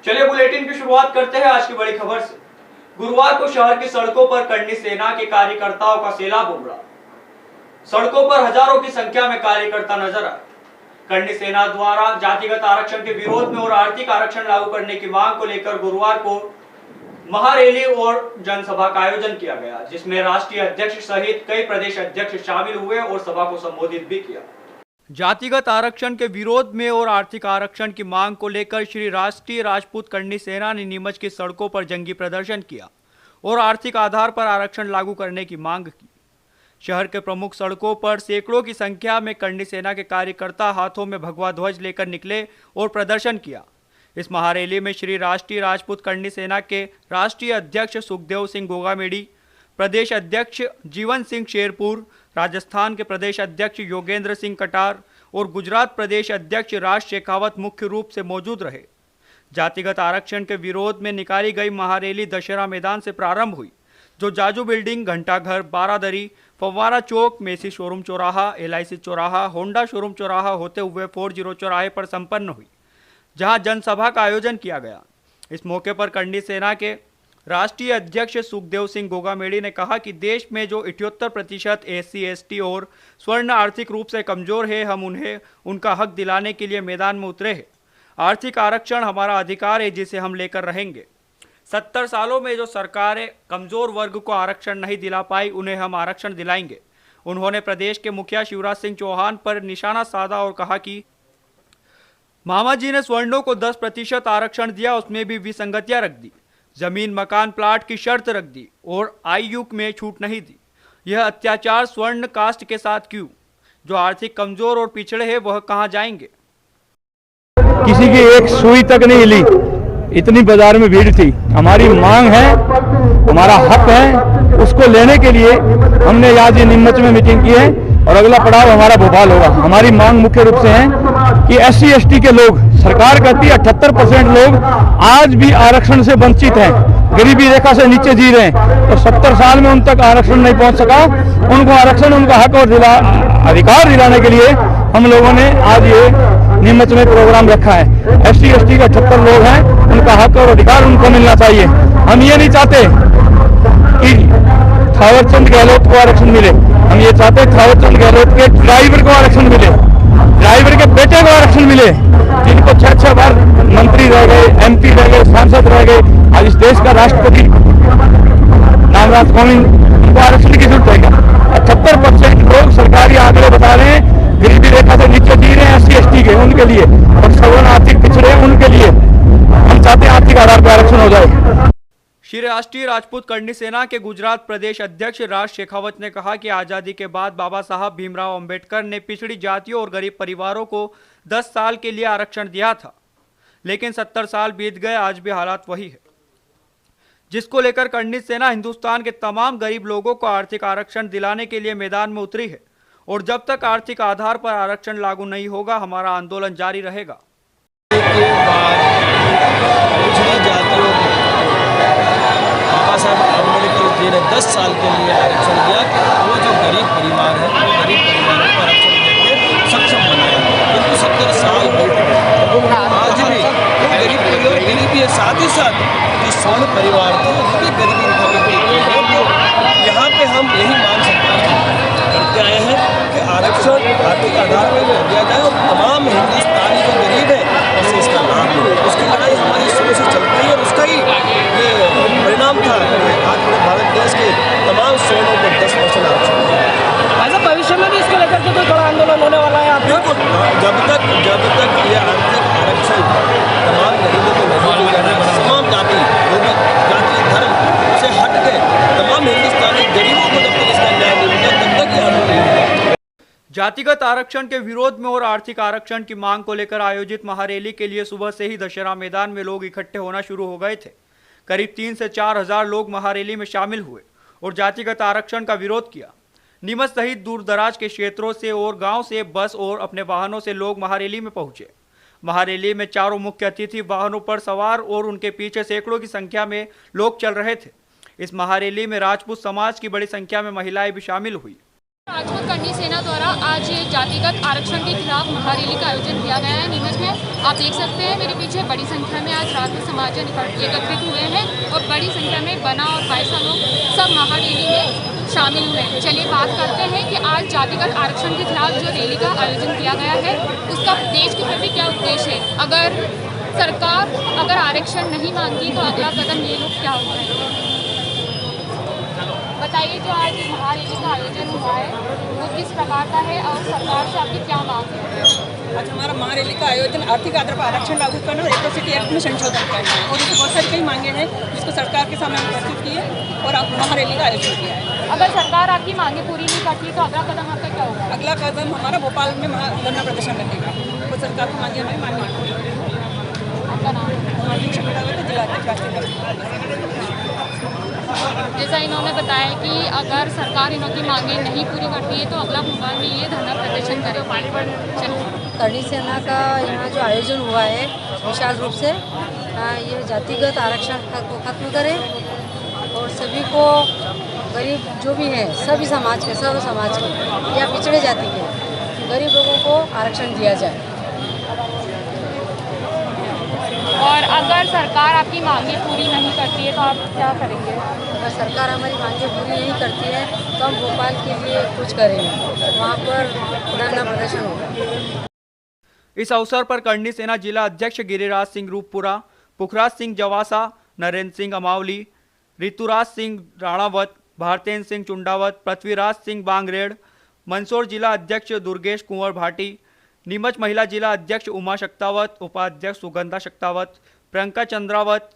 चलिए बुलेटिन की शुरुआत करते हैं आज की बड़ी खबर से। गुरुवार को शहर की सड़कों पर करनी सेना के कार्यकर्ताओं का सैलाब उमड़ा। सड़कों पर हजारों की संख्या में कार्यकर्ता नजर आए। करनी सेना द्वारा जातिगत आरक्षण के विरोध में और आर्थिक आरक्षण लागू करने की मांग को लेकर गुरुवार को महारैली और जनसभा का आयोजन किया गया, जिसमें राष्ट्रीय अध्यक्ष सहित कई प्रदेश अध्यक्ष शामिल हुए और सभा को संबोधित भी किया। जातिगत आरक्षण के विरोध में और आर्थिक आरक्षण की मांग को लेकर श्री राष्ट्रीय राजपूत करनी सेना ने नीमच की सड़कों पर जंगी प्रदर्शन किया और आर्थिक आधार पर आरक्षण लागू करने की मांग की। शहर के प्रमुख सड़कों पर सैकड़ों की संख्या में करनी सेना के कार्यकर्ता हाथों में भगवा ध्वज लेकर निकले और प्रदर्शन किया। इस महारैली में श्री राष्ट्रीय राजपूत करनी सेना के राष्ट्रीय अध्यक्ष सुखदेव सिंह गोगामेडी, प्रदेश अध्यक्ष जीवन सिंह शेरपुर, राजस्थान के प्रदेश अध्यक्ष योगेंद्र सिंह कटार और गुजरात प्रदेश अध्यक्ष राज शेखावत मुख्य रूप से मौजूद रहे। जातिगत आरक्षण के विरोध में निकाली गई महारैली दशहरा मैदान से प्रारंभ हुई, जो जाजू बिल्डिंग, घंटाघर, बारादरी, फव्वारा चौक, मेसी शोरूम चौराहा, LIC चौराहा, होंडा शोरूम चौराहा होते हुए 40 चौराहे पर संपन्न हुई, जहां जनसभा का आयोजन किया गया। इस मौके पर करनी सेना के राष्ट्रीय अध्यक्ष सुखदेव सिंह गोगामेडी ने कहा कि देश में जो 78% SC ST और स्वर्ण आर्थिक रूप से कमजोर है, हम उन्हें उनका हक दिलाने के लिए मैदान में उतरे हैं। आर्थिक आरक्षण हमारा अधिकार है, जिसे हम लेकर रहेंगे। 70 सालों में जो सरकारें कमजोर वर्ग को आरक्षण नहीं दिला पाई, उन्हें हम आरक्षण दिलाएंगे। उन्होंने प्रदेश के मुखिया शिवराज सिंह चौहान पर निशाना साधा और कहा कि मामा जी ने सवर्णों को 10% आरक्षण दिया, उसमें भी विसंगतियां रख दी, जमीन मकान प्लाट की शर्त रख दी और आयु में छूट नहीं दी। यह अत्याचार स्वर्ण कास्ट के साथ क्यों? जो आर्थिक कमजोर और पिछड़े हैं वह कहां जाएंगे? किसी की एक सुई तक नहीं हिली, इतनी बाजार में भीड़ थी। हमारी मांग है, हमारा हक है, उसको लेने के लिए हमने आज ये नीमच में मीटिंग की है और अगला पड़ाव हमारा भोपाल होगा। हमारी मांग मुख्य रूप से है कि SC ST के लोग, सरकार कहती है 78% लोग आज भी आरक्षण से वंचित हैं, गरीबी रेखा से नीचे जी रहे हैं, तो 70 साल में उन तक आरक्षण नहीं पहुंच सका। उनको आरक्षण, उनका हक और अधिकार दिलाने के लिए हम लोगों ने आज ये नीमच में प्रोग्राम रखा है। SC ST के 78 लोग हैं, उनका हक और अधिकार उनको मिलना चाहिए। हम ये नहीं चाहते कि थावरचंद गहलोत को आरक्षण मिले, हम ये चाहते थावरचंद गहलोत के ड्राइवर को आरक्षण मिले, ड्राइवर के बेटे को आरक्षण मिले, जिनको 6 बार मंत्री रह गए, MP रह गए, सांसद रह गए, आज इस देश का राष्ट्रपति रामनाथ कोविंद, उनको आरक्षण की जरूरत है क्या? 78% लोग सरकारी आंकड़े बता रहे हैं गरीबी रेखा से नीचे जी रहे हैं SC ST के, उनके लिए, और सवर्ण आर्थिक पिछड़े हैं उनके लिए। हम चाहते हैं आर्थिक आधार पर आरक्षण हो जाए। श्री राष्ट्रीय राजपूत करनी सेना के गुजरात प्रदेश अध्यक्ष राज शेखावत ने कहा कि आज़ादी के बाद बाबा साहब भीमराव अंबेडकर ने पिछड़ी जातियों और गरीब परिवारों को 10 साल के लिए आरक्षण दिया था, लेकिन 70 साल बीत गए, आज भी हालात वही है, जिसको लेकर करनी सेना हिंदुस्तान के तमाम गरीब लोगों को आर्थिक आरक्षण दिलाने के लिए मैदान में उतरी है और जब तक आर्थिक आधार पर आरक्षण लागू नहीं होगा, हमारा आंदोलन जारी रहेगा। बाबा साहब अम्बेडकर जी ने 10 साल के लिए आरक्षण दिया, वो जो गरीब परिवार है, वो गरीब परिवारों को आरक्षण देकर सक्षम बनाया, किंतु 70 साल बीत गए, आज भी गरीब परिवार गरीबी है, साथ ही साथ जो स्वर्ण परिवार थे वो भी गरीबी रेखा के नीचे है। तो यहाँ पे हम यही मांग सरकार करते आए हैं कि आरक्षण आर्थिक आधार पर दिया जाए और तमाम हिंदुस्तानी जो गरीब है उसे इसका लाभ मिले। उसकी लड़ाई हमारी शुरू से चलती है और उसका ही ये परिणाम था कि आज पूरे भारत देश के तमाम श्रेणियों को 10% आरक्षण दिया। ऐसा भविष्य में भी इसको लेकर के कोई बड़ा आंदोलन होने वाला है? आप बिल्कुल, जब तक ये आर्थिक आरक्षण तमाम गरीबों को नहीं दिया जाए, तमाम जाति धर्म से हट के तमाम हिंदुस्तानी गरीबों को जब तक इसका न्याय नहीं मिलेगा, तब तक ये आंदोलन नहीं होगा। जातिगत आरक्षण के विरोध में और आर्थिक आरक्षण की मांग को लेकर आयोजित महारैली के लिए सुबह से ही दशहरा मैदान में लोग इकट्ठे होना शुरू हो गए थे। करीब 3 से 4 हजार लोग महारैली में शामिल हुए और जातिगत आरक्षण का विरोध किया। नीमच सहित दूर दराज के क्षेत्रों से और गांव से बस और अपने वाहनों से लोग महारैली में पहुंचे। महारैली में चारों मुख्य अतिथि वाहनों पर सवार और उनके पीछे सैकड़ों की संख्या में लोग चल रहे थे। इस महारैली में राजपूत समाज की बड़ी संख्या में महिलाएं भी शामिल हुई। राजपूत करनी सेना द्वारा आज जातिगत आरक्षण के खिलाफ महारैली का आयोजन किया गया है नीमच में। आप देख सकते हैं मेरे पीछे बड़ी संख्या में आज रात में समाजजन एकत्रित हुए हैं और बड़ी संख्या में बना और बाइसा लोग सब महारैली में शामिल हुए हैं। चलिए बात करते हैं कि आज जातिगत आरक्षण के खिलाफ जो रैली का आयोजन किया गया है उसका देश के प्रति क्या उद्देश्य है। अगर सरकार आरक्षण नहीं मांगी तो अगला कदम ये लोग क्या उठाएंगे, बताइए। जो आज महारैली का आयोजन हुआ है वो किस प्रकार का है और सरकार से आपकी क्या मांग है? आज हमारा महारैली का आयोजन आर्थिक आधार पर आरक्षण लागू करना और एट्रोसिटी एक्ट में संशोधन करना है और इसमें बहुत सारी कई मांगे हैं जिसको सरकार के सामने प्रस्तुत की है और महारैली का आयोजन किया है। अगर सरकार आपकी मांगे पूरी नहीं करती तो अगला कदम आपका क्या होगा? अगला कदम हमारा भोपाल में धरना प्रदर्शन लगेगा वो सरकार की मांगे हमें मान्य। आपका नाम? जिला राष्ट्रीय। जैसा इन्होंने बताया कि अगर सरकार इनकी मांगे नहीं पूरी करती है तो अगला भोपाल में ये धरना प्रदर्शन करे। करणी सेना का यहाँ जो आयोजन हुआ है विशाल रूप से, ये जातिगत आरक्षण को खत्म करे और सभी को, गरीब जो भी हैं सभी समाज के, सब समाज के या पिछड़े जाति के गरीब लोगों को आरक्षण दिया जाए। और अगर सरकार आपकी मांगे पूरी नहीं करती है तो आप क्या करेंगे? अगर सरकार हमारी मांगे पूरी नहीं करती है तो हम भोपाल के लिए कुछ करेंगे, वहाँ पर धरना प्रदर्शन होगा। इस अवसर पर करणी सेना जिला अध्यक्ष गिरिराज सिंह रूपपुरा, पुखराज सिंह जवासा, नरेंद्र सिंह अमावली, ऋतुराज सिंह राणावत, भारतेंद्र सिंह चुंडावत, पृथ्वीराज सिंह बांगरेड़, मंदसौर जिला अध्यक्ष दुर्गेश कुंवर भाटी, नीमच महिला जिला अध्यक्ष उमा शक्तावत, उपाध्यक्ष सुगंधा शक्तावत, प्रियंका चंद्रावत,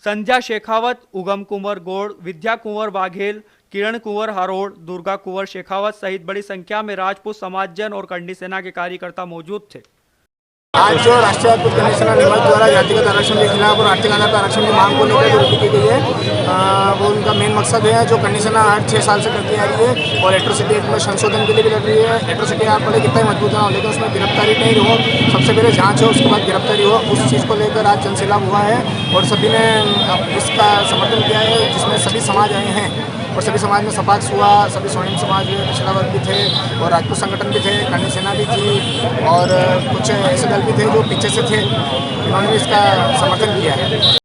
संध्या शेखावत, उगम कुंवर गोड़, विद्या कुंवर बाघेल, किरण कुंवर हारोड़, दुर्गा कुंवर शेखावत सहित बड़ी संख्या में राजपूत समाजजन और करणी सेना के कार्यकर्ता मौजूद थे। आज जो राष्ट्रीय राजपूत करणी सेना नीमच द्वारा जातिगत आरक्षण के खिलाफ और आर्थिक आधार पर आरक्षण की मांग को लेकर जो रैली की गई है, वो उनका मेन मकसद है जो करणी सेना हर 6 साल से करती आ रही है और एट्रोसिटी एक्ट में संशोधन के लिए भी लड़ रही है। एट्रोसिटी आप बोले कितना ही मजबूत हो लेकिन उसमें गिरफ्तारी नहीं हो, सबसे पहले जांच हो उसके बाद गिरफ्तारी हो, उस चीज़ को लेकर आज जनसैलाब हुआ है और सभी ने इसका समर्थन किया है जिसमें सभी समाज आए हैं और सभी समाज में सपाक्स हुआ। सभी स्वर्णिम समाज पिछड़ा वर्ग भी थे और राजपूत संगठन भी थे, करणी सेना भी थी और कुछ ऐसे दल भी थे जो पीछे से थे, इन्होंने भी इसका समर्थन किया है।